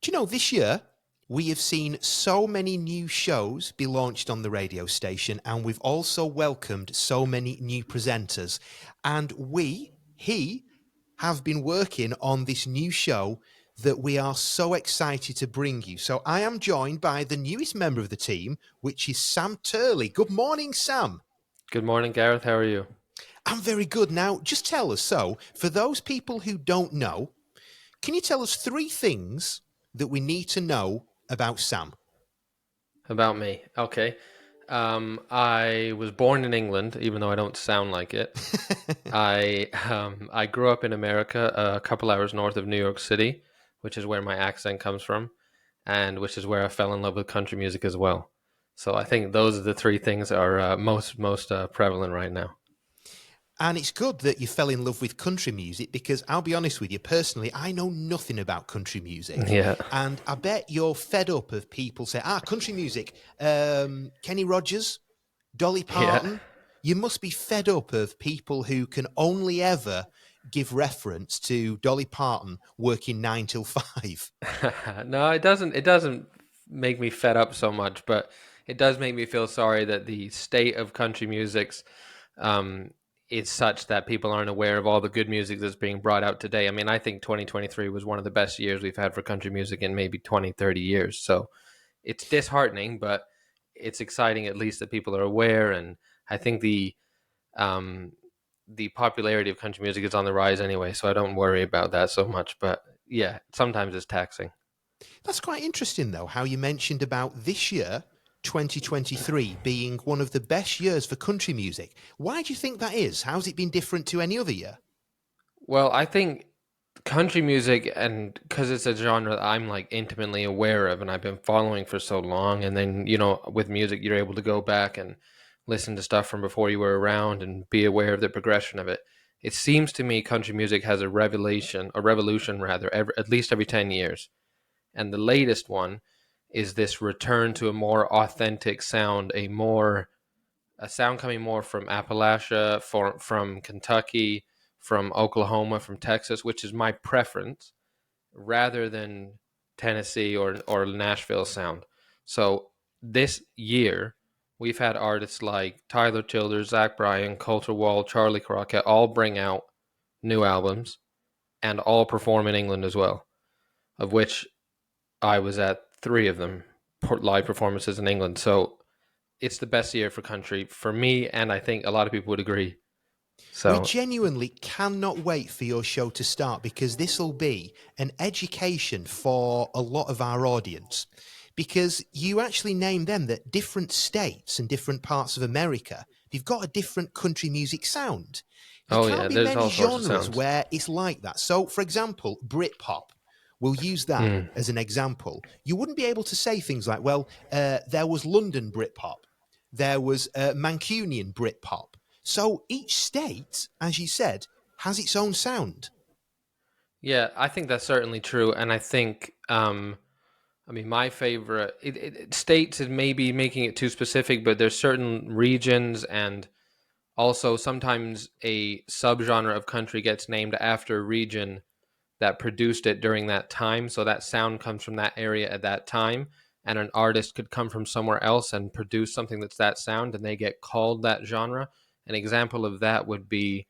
Do you know, this year we have seen so many new shows be launched on the radio station, and we've also welcomed so many new presenters. And he, have been working on this new show that we are so excited to bring you. So I am joined by the newest member of the team, which is Sam Turley. Good morning, Sam. Good morning, Gareth. How are you? I'm very good. Now, just tell us, so for those people who don't know, can you tell us 3 things that we need to know about Sam? About me. Okay. I was born in England, even though I don't sound like it. I grew up in America, a couple hours north of New York City, which is where my accent comes from, and which is where I fell in love with country music as well. So I think those are the 3 things that are most prevalent right now. And it's good that you fell in love with country music, because I'll be honest with you, personally, I know nothing about country music. Yeah. And I bet you're fed up of people say, country music, Kenny Rogers, Dolly Parton. Yeah. You must be fed up of people who can only ever give reference to Dolly Parton working 9 till 5. No, it doesn't. It doesn't make me fed up so much, but it does make me feel sorry that the state of country music's is such that people aren't aware of all the good music that's being brought out today. I mean, I think 2023 was one of the best years we've had for country music in maybe 20, 30 years. So it's disheartening, but it's exciting at least that people are aware. And I think the popularity of country music is on the rise anyway, so I don't worry about that so much. But yeah, sometimes it's taxing. That's quite interesting, though, how you mentioned about this year, 2023, being one of the best years for country music. Why do you think that is? How's it been different to any other year? Well, I think country music, and because it's a genre that I'm like intimately aware of and I've been following for so long, and then, you know, with music, you're able to go back and listen to stuff from before you were around and be aware of the progression of it. It seems to me country music has a revolution rather, at least every 10 years. And the latest one is this return to a more authentic sound, a sound coming more from Appalachia, from Kentucky, from Oklahoma, from Texas, which is my preference, rather than Tennessee or Nashville sound. So this year, we've had artists like Tyler Childers, Zach Bryan, Colter Wall, Charlie Crockett all bring out new albums and all perform in England as well, of which I was at 3 of them, live performances in England. So it's the best year for country for me, and I think a lot of people would agree. So we genuinely cannot wait for your show to start, because this will be an education for a lot of our audience, because you actually named them that different states and different parts of America, they've got a different country music sound. There can't be there's many all sorts of genres sounds where it's like that. So, for example, Britpop. We'll use that as an example. You wouldn't be able to say things like, well, there was London Britpop. There was Mancunian Britpop. So each state, as you said, has its own sound. Yeah, I think that's certainly true. And I think, my favorite states is maybe making it too specific, but there's certain regions, and also sometimes a subgenre of country gets named after a region that produced it during that time. So that sound comes from that area at that time, and an artist could come from somewhere else and produce something that's that sound, and they get called that genre. An example of that would be,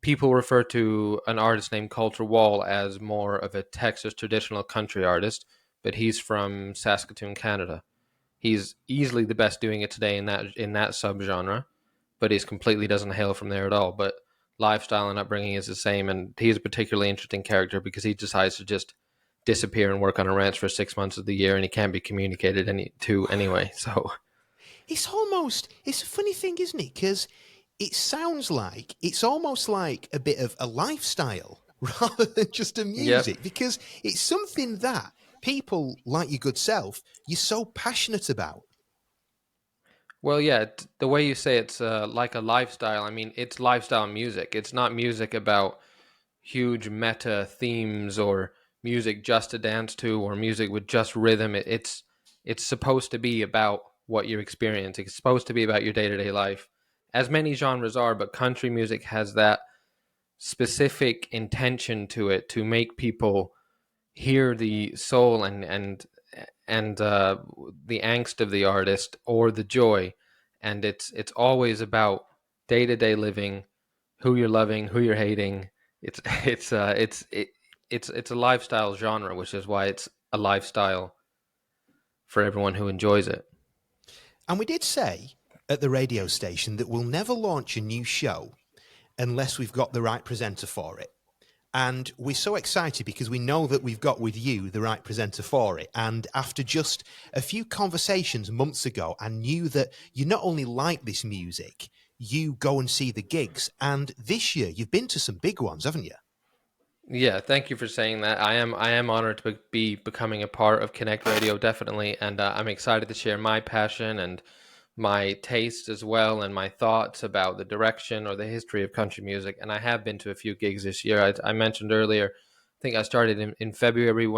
people refer to an artist named Colter Wall as more of a Texas traditional country artist, but he's from Saskatoon, Canada. He's easily the best doing it today in that subgenre, but he completely doesn't hail from there at all. But lifestyle and upbringing is the same, and he's a particularly interesting character because he decides to just disappear and work on a ranch for 6 months of the year, and he can't be communicated to anyway. So it's a funny thing, isn't it? Because it sounds like it's almost like a bit of a lifestyle rather than just a music, because it's something that people like your good self, you're so passionate about. Well, yeah, the way you say it's like a lifestyle, I mean, it's lifestyle music. It's not music about huge meta themes or music just to dance to or music with just rhythm. It's supposed to be about what you're experiencing. It's supposed to be about your day-to-day life, as many genres are, but country music has that specific intention to it to make people hear the soul and the angst of the artist or the joy, and it's always about day to day living, who you're loving, who you're hating. It's it's a lifestyle genre, which is why it's a lifestyle for everyone who enjoys it. And we did say at the radio station that we'll never launch a new show unless we've got the right presenter for it. And we're so excited because we know that we've got with you the right presenter for it. And after just a few conversations months ago, I knew that you not only like this music, you go and see the gigs. And this year, you've been to some big ones, haven't you? Yeah, thank you for saying that. I am honored to be becoming a part of Konnect Radio, definitely, and I'm excited to share my passion and my taste as well, and my thoughts about the direction or the history of country music. And I have been to a few gigs this year. I mentioned earlier, I think I started in February.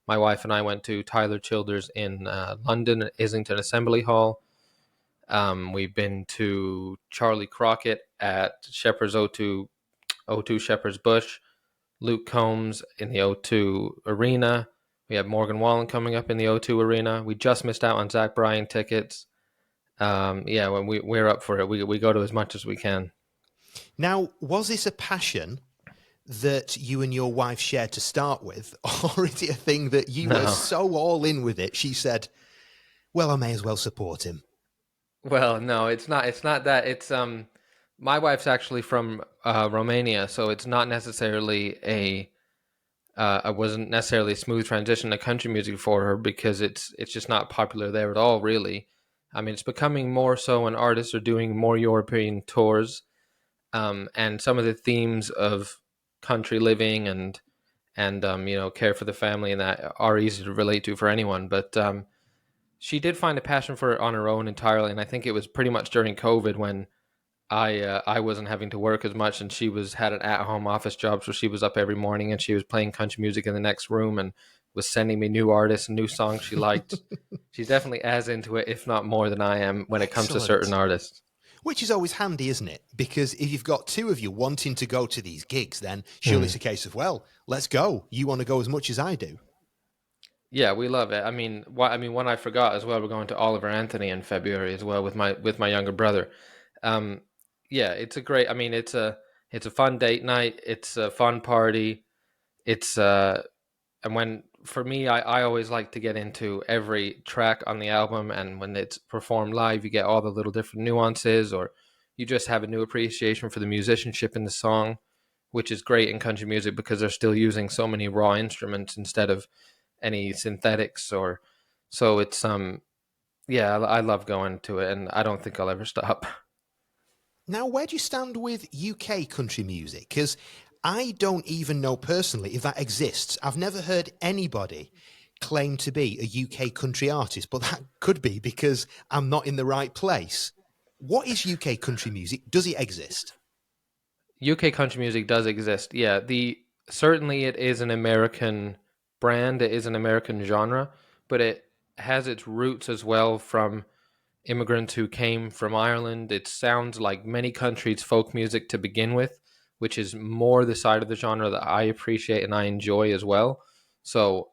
My wife and I went to Tyler Childers in London at Islington Assembly Hall. We've been to Charlie Crockett at Shepherd's O2 Shepherd's Bush. Luke Combs in the O2 Arena. We have Morgan Wallen coming up in the O2 Arena. We just missed out on Zach Bryan tickets. Yeah, when we're up for it, we go to as much as we can. Now, was this a passion that you and your wife shared to start with, or is it a thing that you were No, so all in with it, she said, well, I may as well support him? well, no, it's not. It's not that. It's my wife's actually from Romania, so it's not necessarily a. It wasn't necessarily a smooth transition to country music for her because it's just not popular there at all, really. I mean, it's becoming more so when artists are doing more European tours, and some of the themes of country living and care for the family and that are easy to relate to for anyone. But she did find a passion for it on her own entirely, and I think it was pretty much during COVID when I wasn't having to work as much, and she had an at home office job, so she was up every morning and she was playing country music in the next room and was sending me new artists and new songs she liked. She's definitely as into it, if not more, than I am when it comes to certain Excellent. artists. Which is always handy, isn't it? Because if you've got two of you wanting to go to these gigs, then surely it's a case of, well, let's go. You want to go as much as I do. Yeah, we love it. One I forgot as well. We're going to Oliver Anthony in February as well with my younger brother. Um, yeah, it's a great. I mean, it's a fun date night. It's a fun party. It's and when for me, I always like to get into every track on the album, and when it's performed live, you get all the little different nuances, or you just have a new appreciation for the musicianship in the song, which is great in country music because they're still using so many raw instruments instead of any synthetics or so it's yeah, I love going to it and I don't think I'll ever stop. Now, where do you stand with UK country music? Because I don't even know personally if that exists. I've never heard anybody claim to be a UK country artist, but that could be because I'm not in the right place. What is UK country music? Does it exist? UK country music does exist. Yeah, the certainly it is an American brand, it is an American genre, but it has its roots as well from immigrants who came from Ireland. It sounds like many countries' folk music to begin with, which is more the side of the genre that I appreciate and I enjoy as well. So,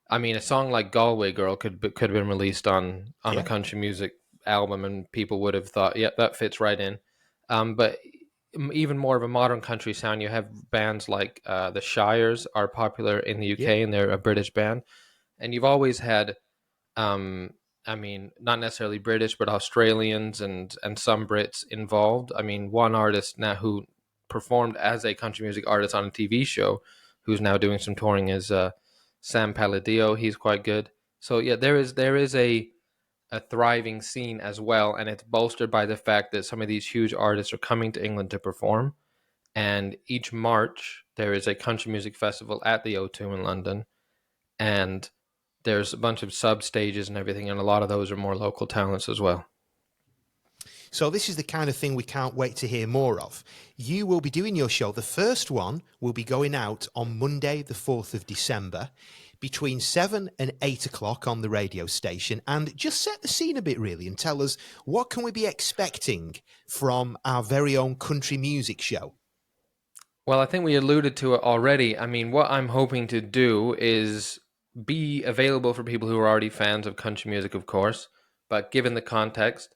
I mean, a song like "Galway Girl" could have been released on a Yeah. country music album, and people would have thought, "Yeah, that fits right in." But even more of a modern country sound, you have bands like the Shires are popular in the Yeah. UK, and they're a British band. And you've always had I mean, not necessarily British, but Australians and some Brits involved. I mean, one artist now who performed as a country music artist on a TV show, who's now doing some touring, is Sam Palladio. He's quite good. So yeah, there is a thriving scene as well, and it's bolstered by the fact that some of these huge artists are coming to England to perform. And each March there is a country music festival at the O2 in London, and there's a bunch of sub stages and everything, and a lot of those are more local talents as well. So this is the kind of thing we can't wait to hear more of. You will be doing your show. The first one will be going out on Monday, the 4th of December, between 7 and 8 o'clock on the radio station. And just set the scene a bit, really, and tell us what can we be expecting from our very own country music show? Well, I think we alluded to it already. I mean, what I'm hoping to do is be available for people who are already fans of country music, of course, but given the context,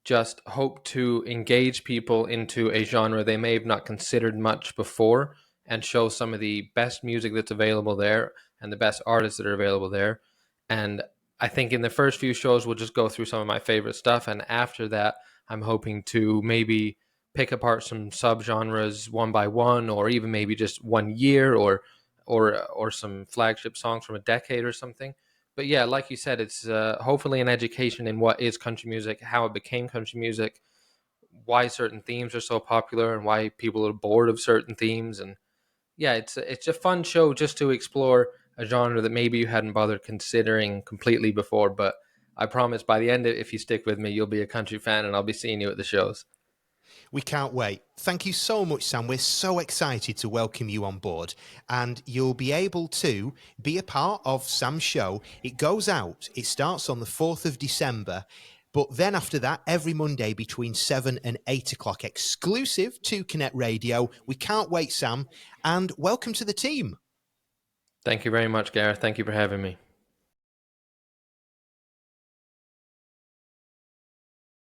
just hope to engage people into a genre they may have not considered much before and show some of the best music that's available there and the best artists that are available there. And I think in the first few shows, we'll just go through some of my favorite stuff. And after that, I'm hoping to maybe pick apart some subgenres one by one, or even maybe just one year, or some flagship songs from a decade or something. But yeah, like you said, it's hopefully an education in what is country music, how it became country music, why certain themes are so popular, and why people are bored of certain themes. And yeah, it's a fun show just to explore a genre that maybe you hadn't bothered considering completely before. But I promise by the end, if you stick with me, you'll be a country fan, and I'll be seeing you at the shows. We can't wait. Thank you so much, Sam. We're so excited to welcome you on board, and you'll be able to be a part of Sam's show. It goes out, it starts on the 4th of December, but then after that, every Monday between 7 and 8 o'clock, exclusive to Konnect Radio. We can't wait, Sam, and welcome to the team. Thank you very much, Gareth. Thank you for having me.